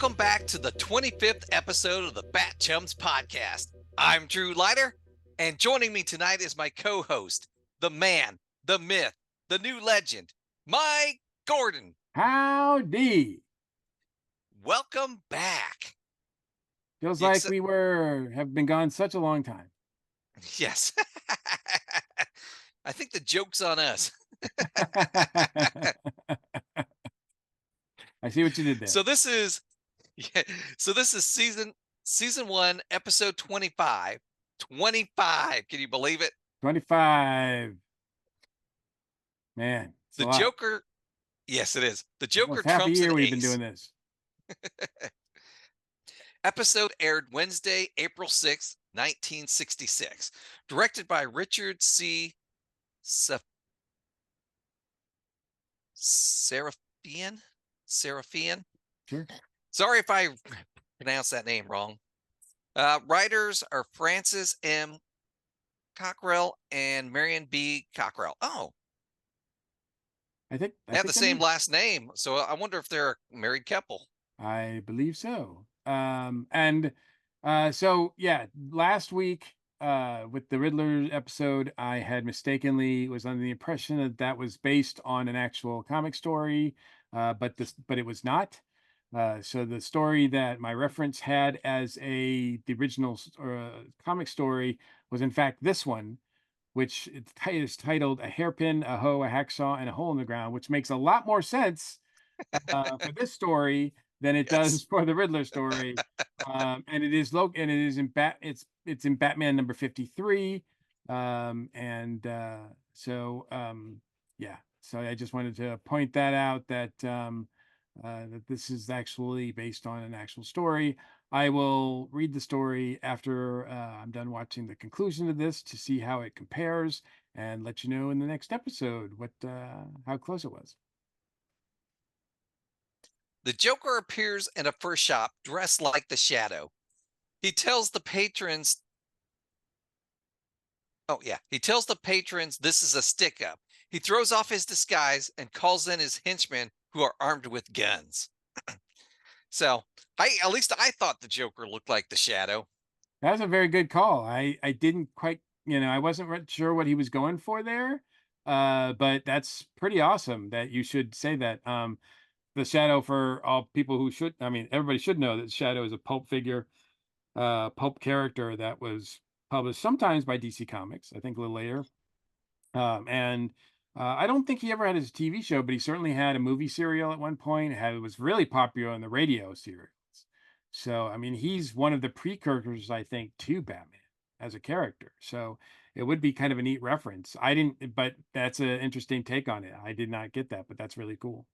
Welcome back to the 25th episode of the BatChums podcast. I'm Drew Leiter, and joining me tonight is my co-host, the man, the myth, the new legend, Mike Gordon. Howdy. Welcome back. Feels like we have been gone such a long time. Yes. I think the joke's on us. I see what you did there. So this is season 1, episode 25. 25. Can you believe it? 25. Man, the Joker. Yes, it is. The Joker almost half trumps a year an we've ace. been doing this. Episode aired Wednesday, April 6th, 1966. Directed by Richard C. Seraphian? Sure. Sorry if I pronounced that name wrong. Writers are Francis M. Cockrell and Marion B. Cockrell. Oh. I think they have the same last name, so I wonder if they're a married couple. I believe so. So yeah, last week with the Riddler episode, I had mistakenly was under the impression that that was based on an actual comic story, but it was not. So the story that my reference had as the original comic story was in fact this one, which is titled "A Hairpin, a Hoe, a Hacksaw, and a Hole in the Ground," which makes a lot more sense for this story than it does for the Riddler story. And it is in it's in Batman number 53. Yeah. So I just wanted to point that out that that this is actually based on an actual story. I will read the story after I'm done watching the conclusion of this to see how it compares and let you know in the next episode how close it was. The Joker appears in a fur shop dressed like the Shadow. He tells the patrons this is a stick-up. He throws off his disguise and calls in his henchmen who are armed with guns. So, at least I thought the Joker looked like the Shadow. That was a very good call. I didn't quite, I wasn't sure what he was going for there. But that's pretty awesome that you should say that. The Shadow, for all people who everybody should know that Shadow is a pulp character that was published sometimes by DC Comics, I think a little later. I don't think he ever had his TV show, but he certainly had a movie serial at one point. It was really popular on the radio serials. So, he's one of the precursors, I think, to Batman as a character. So it would be kind of a neat reference. But that's an interesting take on it. I did not get that, but that's really cool.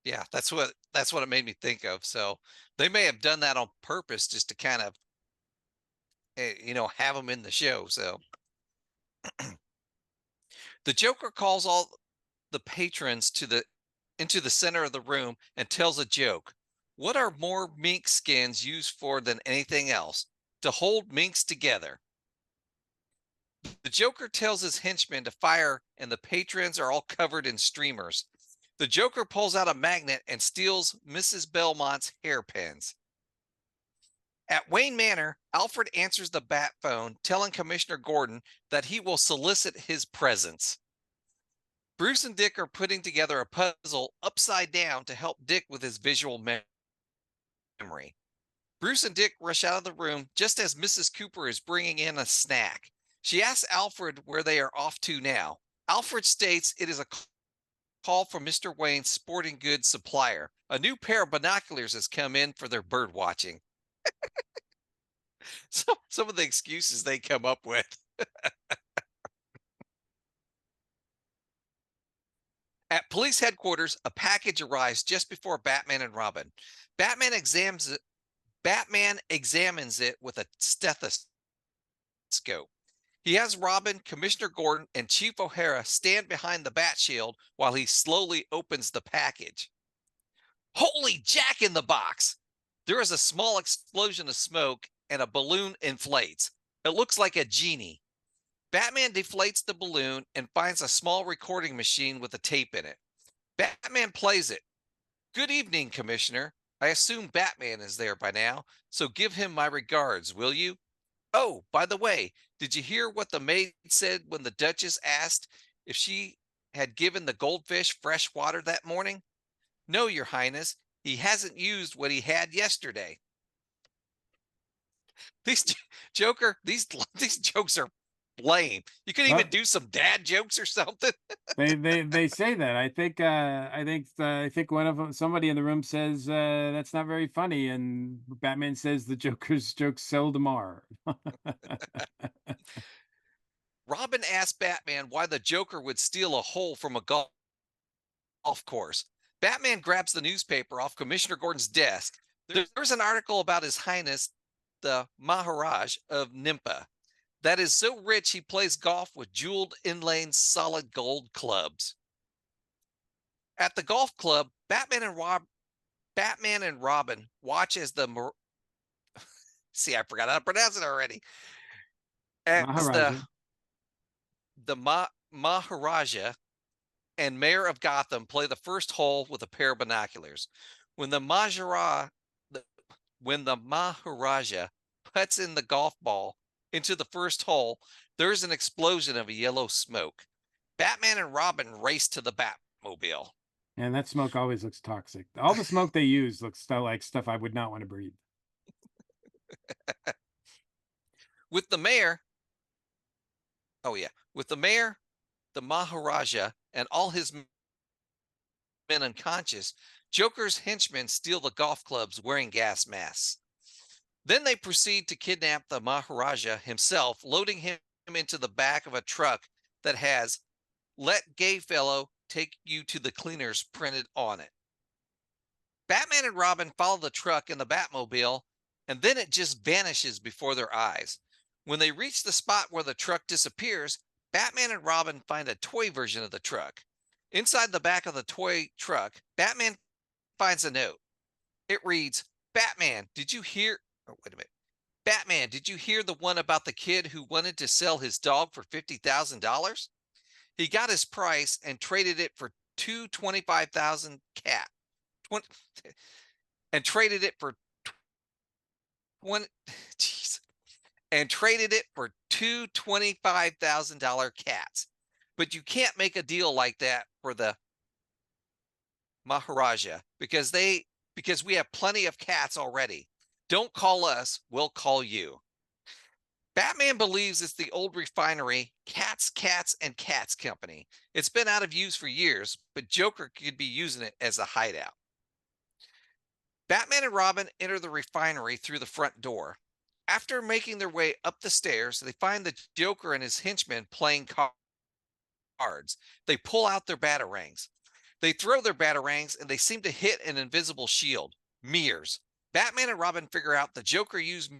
Yeah, that's what it made me think of. So they may have done that on purpose just to kind of, have them in the show. So the Joker calls all the patrons into the center of the room and tells a joke. What are more mink skins used for than anything else? To hold minks together. The Joker tells his henchmen to fire, and the patrons are all covered in streamers. The Joker pulls out a magnet and steals Mrs. Belmont's hairpins. At Wayne Manor, Alfred answers the bat phone, telling Commissioner Gordon that he will solicit his presence. Bruce and Dick are putting together a puzzle upside down to help Dick with his visual memory. Bruce and Dick rush out of the room just as Mrs. Cooper is bringing in a snack. She asks Alfred where they are off to now. Alfred states it is a call from Mr. Wayne's sporting goods supplier. A new pair of binoculars has come in for their bird watching. Some of the excuses they come up with. At police headquarters, a package arrives just before Batman and Robin. Batman examines it with a stethoscope. He has Robin, Commissioner Gordon, and Chief O'Hara stand behind the bat shield while he slowly opens the package. Holy Jack in the box! There is a small explosion of smoke and a balloon inflates. It looks like a genie. Batman deflates the balloon and finds a small recording machine with a tape in it. Batman plays it. Good evening, Commissioner. I assume Batman is there by now, so give him my regards, will you? Oh, by the way, did you hear what the maid said when the Duchess asked if she had given the goldfish fresh water that morning? No, Your Highness, he hasn't used what he had yesterday. These Joker, these jokes are lame. You could even Well, do some dad jokes or something. they say that. I think one of them, somebody in the room says that's not very funny, and Batman says the Joker's jokes seldom are. Robin asked Batman why the Joker would steal a hole from a golf course. Batman grabs the newspaper off Commissioner Gordon's desk. There's an article about His Highness, the Maharaj of Nimpa, that is so rich he plays golf with jeweled inlaid solid gold clubs. At the golf club, Batman and Robin watch as see, I forgot how to pronounce it already. As Maharaja. the Maharaja and Mayor of Gotham play the first hole with a pair of binoculars. When the Maharaja when the Maharaja puts in the golf ball into the first hole, there's an explosion of a yellow smoke. Batman and Robin race to the Batmobile. And that smoke always looks toxic. All the smoke they use looks like stuff I would not want to breathe. With the mayor, oh yeah, with the mayor, the Maharaja, and all his men unconscious, Joker's henchmen steal the golf clubs wearing gas masks. Then they proceed to kidnap the Maharaja himself, loading him into the back of a truck that has "Let Gay Fellow Take You to the Cleaners" printed on it. Batman and Robin follow the truck in the Batmobile, and then it just vanishes before their eyes. When they reach the spot where the truck disappears, Batman and Robin find a toy version of the truck. Inside the back of the toy truck, Batman finds a note. It reads, Batman, did you hear? Oh, wait a minute. Batman, did you hear the one about the kid who wanted to sell his dog for $50,000? He got his price and traded it for two 25,000 cat. 20, and traded it for 20 geez, and traded it for two $25,000 cats. But you can't make a deal like that for the Maharaja because we have plenty of cats already. Don't call us, we'll call you. Batman believes it's the old refinery Cats, Cats, and Cats Company. It's been out of use for years, but Joker could be using it as a hideout. Batman and Robin enter the refinery through the front door. After making their way up the stairs, they find the Joker and his henchmen playing cards. They pull out their batarangs. They throw their batarangs and they seem to hit an invisible shield. Mirrors. Batman and Robin figure out the Joker used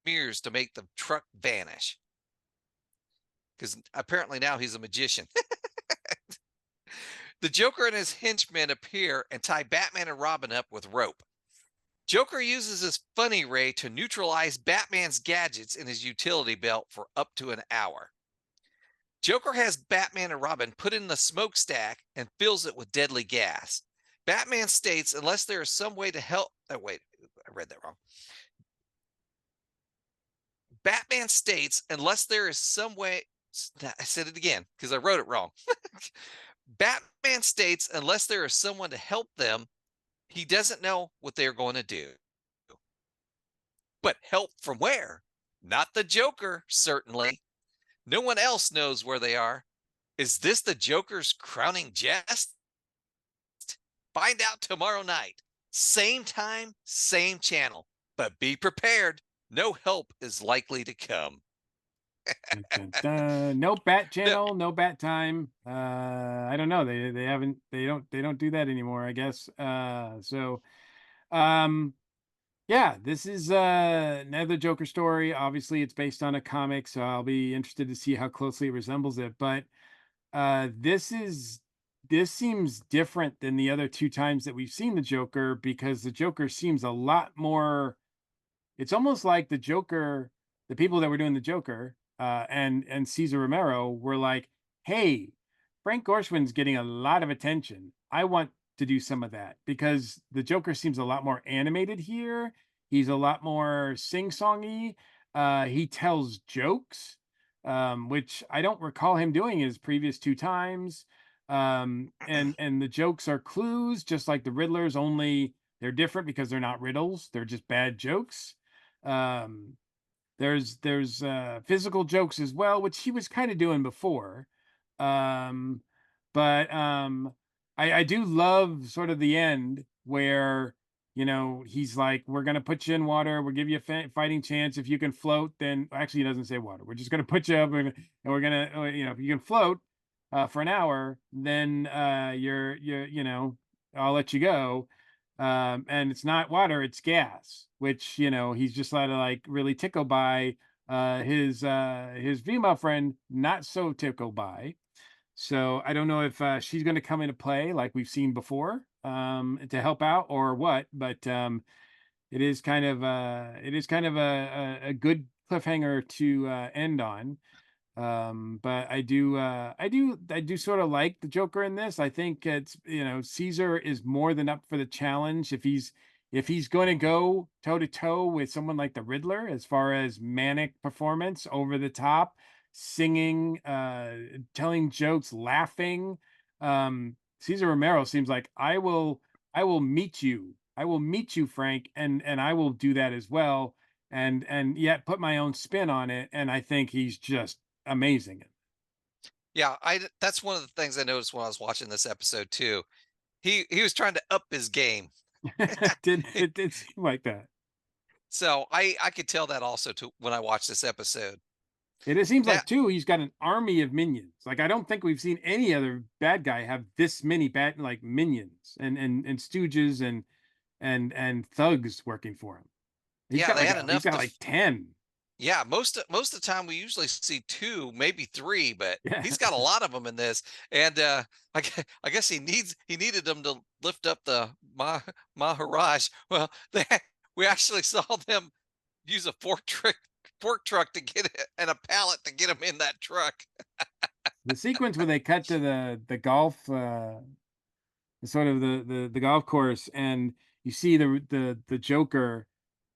mirrors to make the truck vanish. Because apparently now he's a magician. The Joker and his henchmen appear and tie Batman and Robin up with rope. Joker uses his funny ray to neutralize Batman's gadgets in his utility belt for up to an hour. Joker has Batman and Robin put in the smokestack and fills it with deadly gas. Batman states unless there is some way to help. Oh, wait, I read that wrong. Batman states unless there is some way. I said it again because I wrote it wrong. Batman states unless there is someone to help them, he doesn't know what they're going to do. But help from where? Not the Joker, certainly. No one else knows where they are. Is this the Joker's crowning jest? Find out tomorrow night. Same time, same channel. But be prepared. No help is likely to come. Dun, dun, dun. No Bat No, channel, no Bat time. I don't know. They haven't they don't do that anymore, I guess. Um yeah, this is another Joker story. Obviously, it's based on a comic, so I'll be interested to see how closely it resembles it. But this seems different than the other two times that we've seen the Joker because the Joker seems a lot more. It's almost like the Joker, the people that were doing the Joker, and Cesar Romero were like, "Hey, Frank Gorswin's getting a lot of attention. I want to do some of that because the Joker seems a lot more animated here. He's a lot more sing-songy. He tells jokes, which I don't recall him doing his previous two times. And the jokes are clues, just like the Riddlers, only they're different because they're not riddles. They're just bad jokes. Um, there's physical jokes as well, which he was kind of doing before. Um, but I do love sort of the end where he's like, "We're gonna put you in water. We'll give you a fighting chance. If you can float, then actually he doesn't say water. We're just gonna put you up, and we're gonna, if you can float for an hour, then I'll let you go." And it's not water, it's gas, which he's just like really tickled by. His female friend not so tickled by. So I don't know if she's going to come into play like we've seen before, to help out or what, but it is kind of a good cliffhanger to end on. But I do sort of like the Joker in this. I think it's, Caesar is more than up for the challenge if he's going to go toe to toe with someone like the Riddler as far as manic performance, over the top, singing, telling jokes, laughing. Caesar Romero seems like, I will meet you. I will meet you, Frank, and I will do that as well, and yet put my own spin on it. And I think he's just amazing. Yeah, that's one of the things I noticed when I was watching this episode too. He was trying to up his game. It did seem like that. So I could tell that also to when I watched this episode. It seems Now, like too he's got an army of minions. Like I don't think we've seen any other bad guy have this many bad like minions and stooges and thugs working for him. He's yeah, got they like had a he's enough got to like 10. yeah, most of the time we usually see 2, maybe 3, but Yeah. he's got a lot of them in this, and, I guess he needed them to lift up the maharaj. Well, they we actually saw them use a fork truck to get it and a pallet to get him in that truck. The sequence where they cut to the golf sort of the golf course, and you see the Joker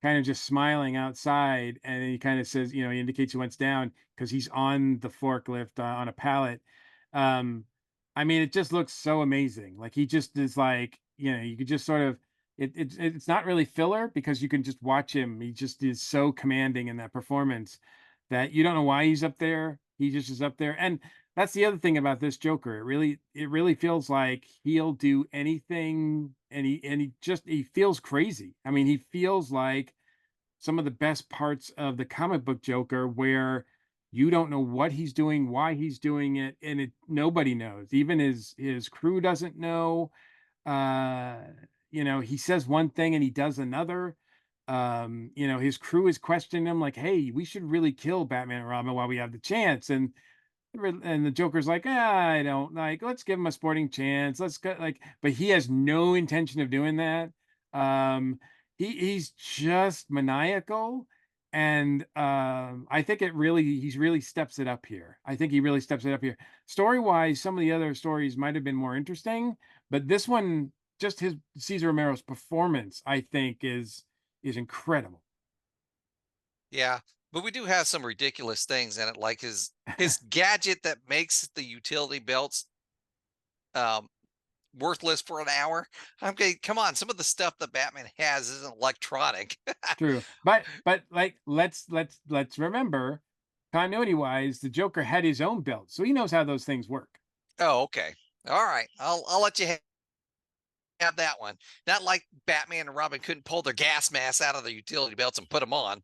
kind of just smiling outside, and then he kind of says, he indicates he went down because he's on the forklift, on a pallet. um I mean, it just looks so amazing. Like he just is like, you could just sort of, it's not really filler because you can just watch him. He just is so commanding in that performance that you don't know why he's up there. He just is up there. And that's the other thing about this Joker. It really feels like he'll do anything, and he feels crazy. I mean, he feels like some of the best parts of the comic book Joker, where you don't know what he's doing, why he's doing it, and nobody knows. Even his crew doesn't know. uh he says one thing and he does another. His crew is questioning him like, "Hey, we should really kill Batman and Robin while we have the chance." And the Joker's like, I don't like, let's give him a sporting chance. Let's go, like, but he has no intention of doing that. He's just maniacal. And I think he's really steps it up here. I think he really steps it up here. Story wise, some of the other stories might have been more interesting, but this one, just his Cesar Romero's performance, I think is incredible. Yeah, but we do have some ridiculous things in it, like his gadget that makes the utility belts, um, worthless for an hour. Okay, come on, some of the stuff that Batman has isn't electronic. True. But like, let's remember, continuity wise, the Joker had his own belt, so he knows how those things work. Oh, okay. All right. I'll let you have that one. Not like Batman and Robin couldn't pull their gas masks out of the utility belts and put them on.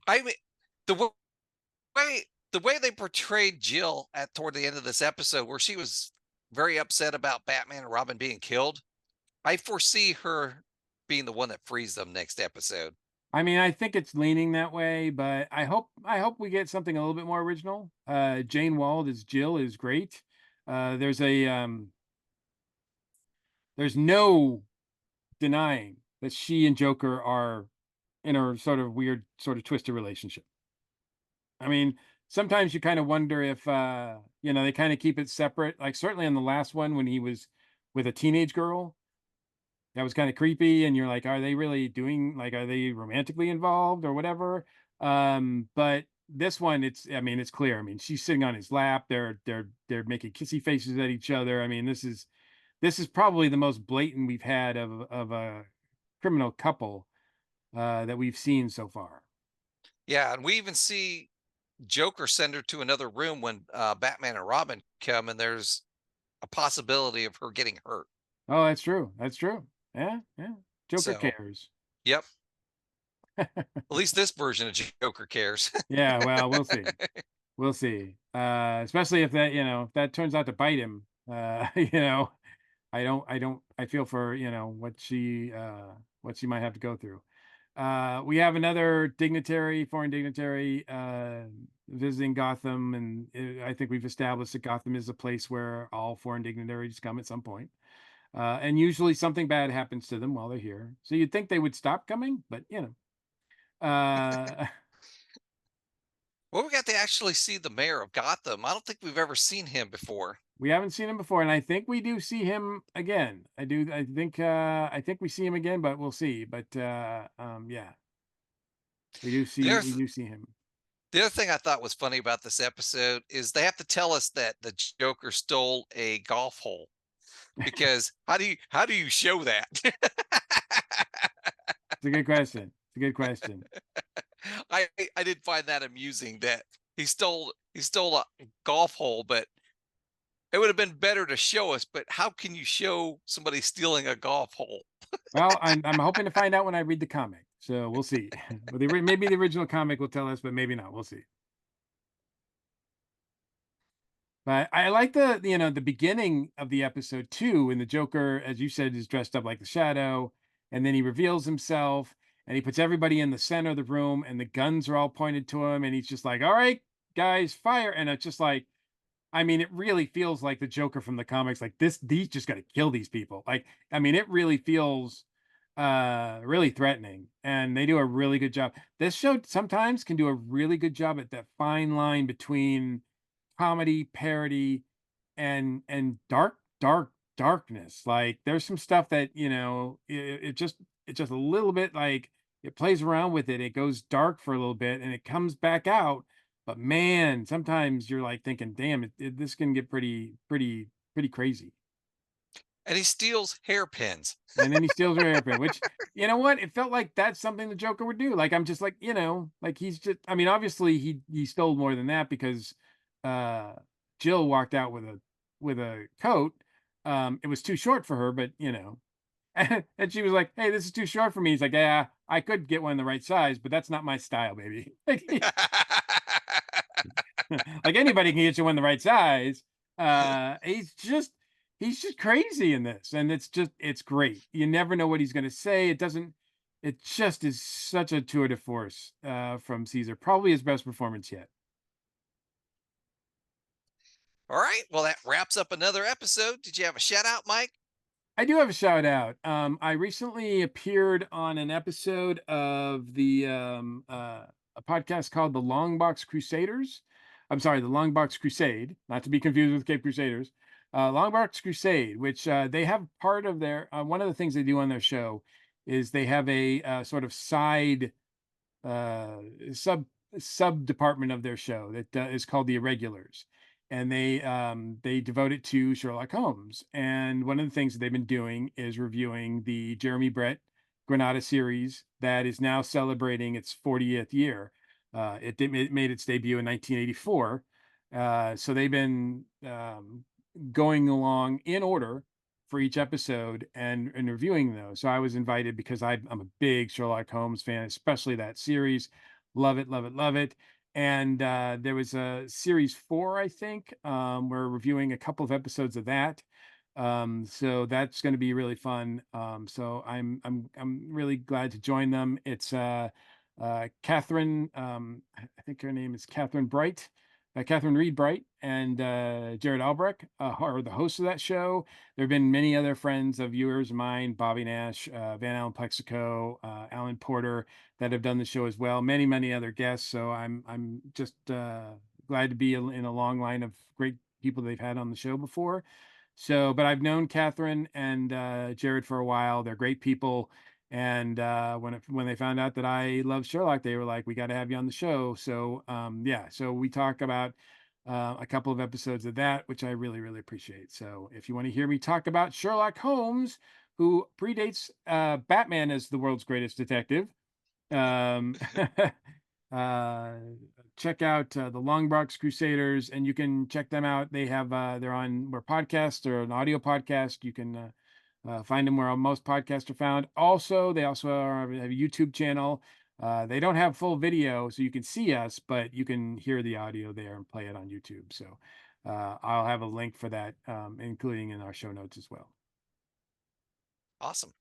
I mean, the way the way they portrayed Jill at toward the end of this episode, where she was very upset about Batman and Robin being killed, I foresee her being the one that frees them next episode. I mean, I think it's leaning that way, but I hope we get something a little bit more original. Jane Wald as Jill is great. There's no denying that she and Joker are in a sort of weird, sort of twisted relationship. I mean, sometimes you kind of wonder if they kind of keep it separate. Like certainly on the last one when he was with a teenage girl, that was kind of creepy, and you're like, are they really doing like are they romantically involved or whatever? But this one, it's clear. I mean, she's sitting on his lap. They're making kissy faces at each other. I mean, this is probably the most blatant we've had of a criminal couple that we've seen so far. Yeah, and we even see Joker send her to another room when Batman and Robin come, and there's a possibility of her getting hurt. Oh, that's true. That's true. Yeah, yeah. Joker So, cares. yep, at least this version of Joker cares. Yeah, well, we'll see. We'll see. Especially if if that turns out to bite him. I feel for, what she might have to go through. We have another dignitary, foreign dignitary, visiting Gotham, and I think we've established that Gotham is a place where all foreign dignitaries come at some point. And usually something bad happens to them while they're here. So you'd think they would stop coming, but Well, we got to actually see the mayor of Gotham. I don't think we've ever seen him before. we haven't seen him before, and I think we do see him again. I do. I think we see him again, but we'll see. But yeah, we do The see other, we th- do see him. the other thing I thought was funny about this episode is they have to tell us that the Joker stole a golf hole, because how do you show that? It's a good question. It's a good question. I did find that amusing that he stole a golf hole, but it would have been better to show us. But how can you show somebody stealing a golf hole? Well, I'm hoping to find out when I read the comic. So we'll see. Well, maybe the original comic will tell us, but maybe not. We'll see. But I like the beginning of the episode too, when the Joker, as you said, is dressed up like the Shadow, and then he reveals himself, and he puts everybody in the center of the room, and the guns are all pointed to him, and he's just like, "All right, guys, fire!" And it's just like, I mean, it really feels like the Joker from the comics. Like these just got to kill these people. Like, I mean, it really feels really threatening, and they do a really good job. This show sometimes can do a really good job at that fine line between comedy, parody, and darkness. Like there's some stuff that, it just a little bit like it plays around with it. It goes dark for a little bit and it comes back out. But man, sometimes you're like thinking, damn, this can get pretty crazy. And he steals hairpins. And then he steals her airplane, which, you know what? It felt like that's something the Joker would do. Like I'm just like, like he's just, I mean, obviously he stole more than that because uh Jill walked out with a coat. It was too short for her, but and she was like, "Hey, this is too short for me." He's like, "Yeah, I could get one the right size, but that's not my style, baby." Like anybody can get you one the right size. He's just crazy in this, and it's great. You never know what he's going to say. It just is such a tour de force from Caesar. Probably his best performance yet. All right. Well, that wraps up another episode. Did you have a shout out, Mike? I do have a shout out. I recently appeared on an episode of a podcast called the Long Box Crusaders. I'm sorry, the Long Box Crusade, not to be confused with Cape Crusaders. Long Box Crusade, which they have part of their one of the things they do on their show is they have a sort of side uh, sub department of their show that is called the Irregulars, and they devote it to Sherlock Holmes. And one of the things that they've been doing is reviewing the Jeremy Brett Granada series that is now celebrating its 40th year. It made its debut in 1984, so they've been going along in order for each episode and reviewing those. So I was invited because I'm a big Sherlock Holmes fan, especially that series. Love it, love it, love it. And there was a series 4, I think. We're reviewing a couple of episodes of that. So that's going to be really fun. So I'm really glad to join them. It's Catherine. I think her name is Catherine Bright. Catherine Reed Bright and Jared Albrecht are the hosts of that show. There have been many other friends of yours, mine, Bobby Nash, Van Allen Plexico, Alan Porter, that have done the show as well. Many, many other guests. So I'm just glad to be in a long line of great people they've had on the show before. So, but I've known Catherine and Jared for a while. They're great people. And when they found out that I love Sherlock, they were like, "We got to have you on the show." So yeah, so we talk about a couple of episodes of that, which I really really appreciate. So if you want to hear me talk about Sherlock Holmes, who predates Batman as the world's greatest detective, um, uh, check out the Longbox Crusaders, and you can check them out. They have they're on where podcasts or an audio podcast. You can find them where most podcasts are found. Also, they also have a YouTube channel. They don't have full video, so you can see us, but you can hear the audio there and play it on YouTube. So I'll have a link for that, including in our show notes as well. Awesome.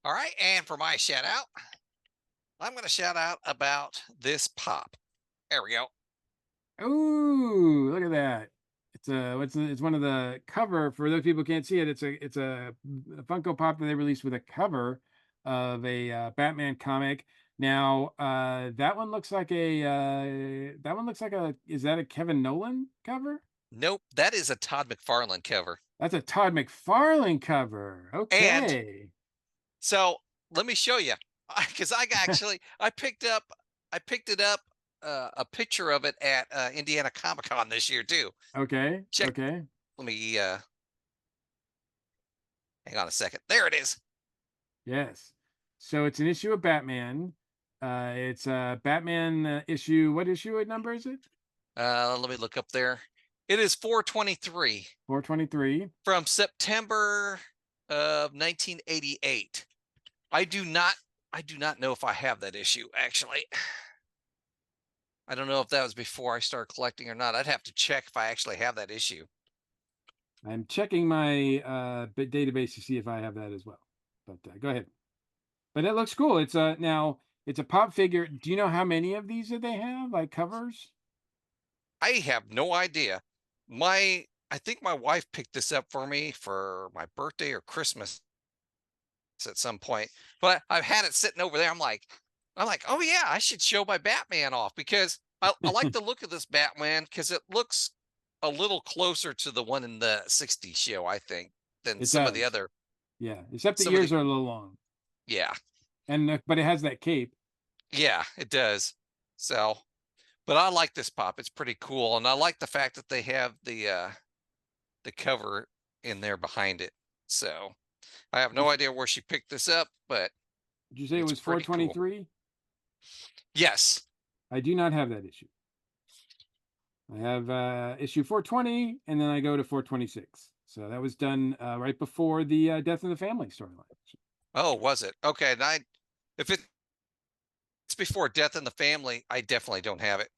All right. And for my shout out, I'm going to shout out about this pop. There we go. Ooh, look at that. It's one of the cover for those people who can't see it. It's a Funko Pop that they released with a cover of a Batman comic. Now, that one looks like a is that a Kevin Nolan cover? Nope. That is a Todd McFarlane cover. That's a Todd McFarlane cover. And Okay. so let me show you, because I picked it up a picture of it at Indiana Comic Con this year too. Okay. Check. Okay. Let me hang on a second. There it is. Yes. So it's an issue of Batman. It's a Batman issue. What issue number is it? Let me look up there. It is 423 423. from September of 1988. I do not know if I have that issue actually. I don't know if that was before I started collecting or not. I'd have to check if I actually have that issue. I'm checking my database to see if I have that as well. But go ahead. But it looks cool. Now it's a pop figure. Do you know how many of these that they have, like covers? I have no idea. I think my wife picked this up for me for my birthday or Christmas at some point. But I've had it sitting over there. I'm like, oh yeah, I should show my Batman off because I like the look of this Batman because it looks a little closer to the one in the '60s show, I think, than It some of the does. other Yeah, except the some of ears the are a little long, yeah. and but it has that cape. Yeah, it does. So, but I like this pop. It's pretty cool, and I like the fact that they have the cover in there behind it. So, I have no idea where she picked this up, but Did you say it it's was pretty cool. 423? Yes. I do not have that issue. I have issue 420, and then I go to 426. So that was done right before the Death in the Family storyline. Oh, was it? Okay, and if it's before Death in the Family, I definitely don't have it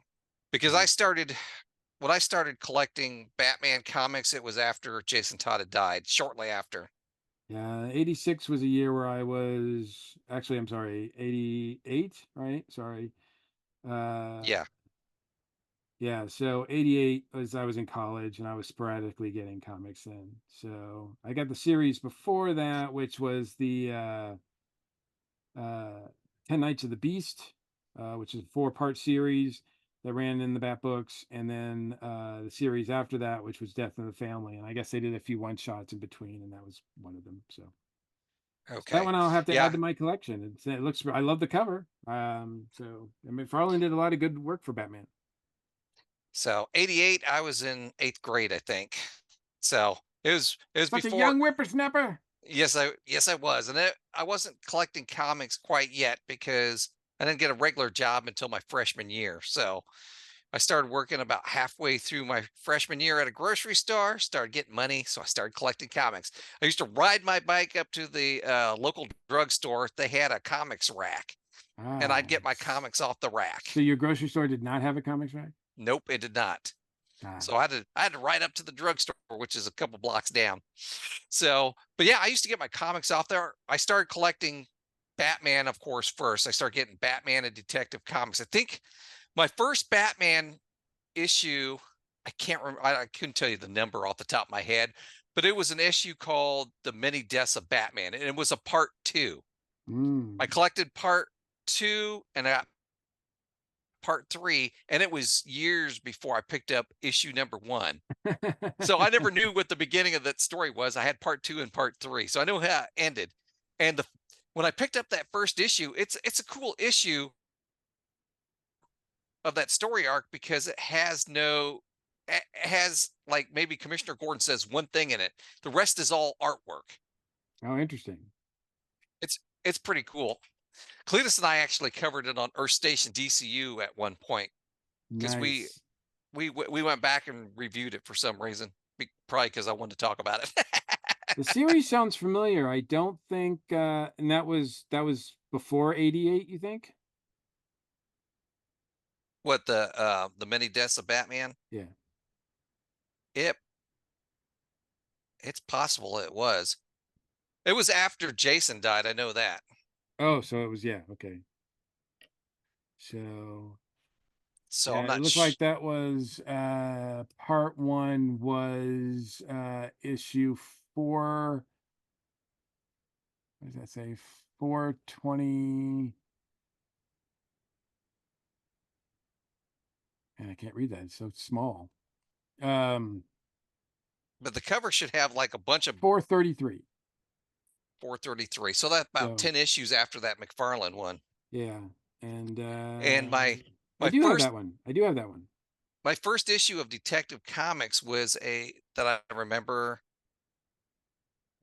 because Mhm. when I started collecting Batman comics, it was after Jason Todd had died, shortly after. Yeah, 86 was a year where I was actually, I'm sorry, 88, right? Sorry. Uh, Yeah. yeah, so 88 was I was in college and I was sporadically getting comics then. So I got the series before that, which was the uh 10 Nights of the Beast, which is a four-part series that ran in the Bat books, and then the series after that, which was Death in the Family. And I guess they did a few one-shots in between, and that was one of them. So that Okay. one I'll have to add Yeah. to my collection. It looks I love the cover. So I mean Farland did a lot of good work for Batman. So 88, I was in eighth grade, I think. So it was Such a before. young whippersnapper. Yes, I was, and I wasn't collecting comics quite yet because I didn't get a regular job until my freshman year. So I started working about halfway through my freshman year at a grocery store. Started getting money, so I started collecting comics. I used to ride my bike up to the local drugstore. They had a comics rack, and I'd Ah, get my comics off the rack. so your grocery store did not have a comics rack? Nope, it did not. Ah, So I had to ride up to the drugstore, which is a couple blocks down. So, but yeah, I used to get my comics off there. I started collecting Batman, of course, first. I started getting Batman and Detective Comics. I think my first Batman issue, I can't remember, I couldn't tell you the number off the top of my head, but it was an issue called The Many Deaths of Batman, and it was a part two. I mm. collected part two, and part 3, and it was years before I picked up issue number 1. So I never knew what the beginning of that story was. I had part 2 and part 3, so I knew how it ended. And when I picked up that first issue, it's a cool issue of that story arc because it has no it has, like, maybe Commissioner Gordon says one thing in it. The rest is all artwork. Oh, interesting. It's pretty cool. Cletus and I actually covered it on Earth Station DCU at one point because Nice. we went back and reviewed it for some reason. Probably because I wanted to talk about it. The series sounds familiar. I don't think, and that was before '88. You think? What, the many deaths of Batman? Yeah. It it's possible it was. It was after Jason died. I know that. Oh, so it was, yeah. Okay. So So I'm yeah, it not. looked like that was part one was issue four. What does that say? 420. And I can't read that. It's so small. Um But the cover should have like a bunch of 433. 433. So that's about So 10 issues after that McFarlane one. yeah. And And I my do have first that one. I do have that one. my first issue of Detective Comics was a that I remember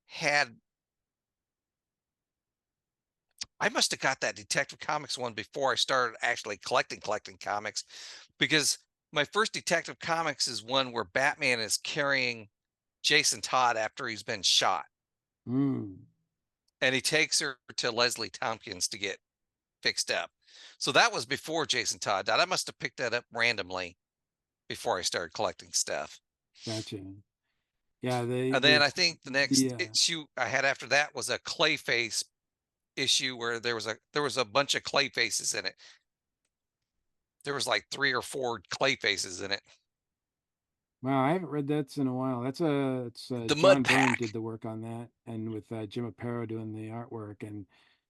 had I must have got that Detective Comics one before I started actually collecting comics because my first Detective Comics is one where Batman is carrying Jason Todd after he's been shot, Mm, and he takes her to Leslie Tompkins to get fixed up. So that was before Jason Todd died. I must have picked that up randomly before I started collecting stuff. gotcha. Yeah, they And then the I think the next the issue I had after that was a Clayface issue where there was a bunch of clay faces in it. There was like 3 or 4 clay faces in it. wow, I haven't read that in a while. It's The Mud John Byrne did Pack. the work on that, and with Jim Aparo doing the artwork. And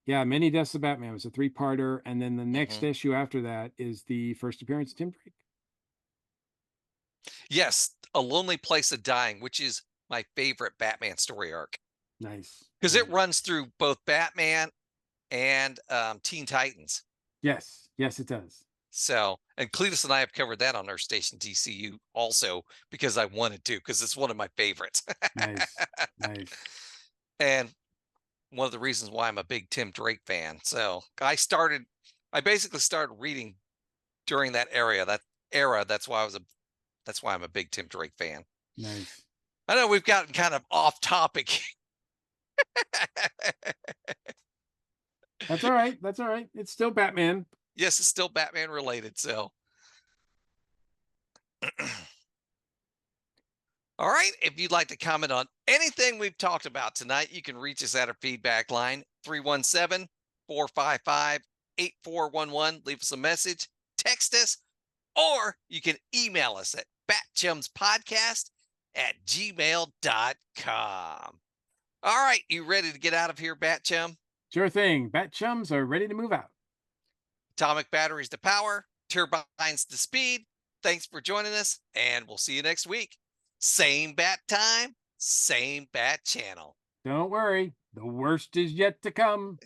yeah, Many Deaths of Batman was a three-parter, and then the next Mhm. issue after that is the first appearance of Tim Drake. Yes, A Lonely Place of Dying, which is my favorite Batman story arc Nice, because it nice. runs through both Batman and Teen Titans. Yes, yes, it does. So, and Cletus and I have covered that on our station DCU also because I wanted to, because it's one of my favorites. Nice, nice. And one of the reasons why I'm a big Tim Drake fan. So I basically started reading during that era. That's why I'm a big Tim Drake fan. Nice. I know we've gotten kind of off topic. That's all right. That's all right. It's still Batman. Yes, it's still Batman related. So, all right. If you'd like to comment on anything we've talked about tonight, you can reach us at our feedback line 317-455-8411. Leave us a message, text us, or you can email us at batchumspodcast@gmail.com. All right. You ready to get out of here, Batchum? Sure thing. Bat chums are ready to move out. Atomic batteries to power, turbines to speed. Thanks for joining us, and we'll see you next week. Same bat time, same bat channel. Don't worry. The worst is yet to come.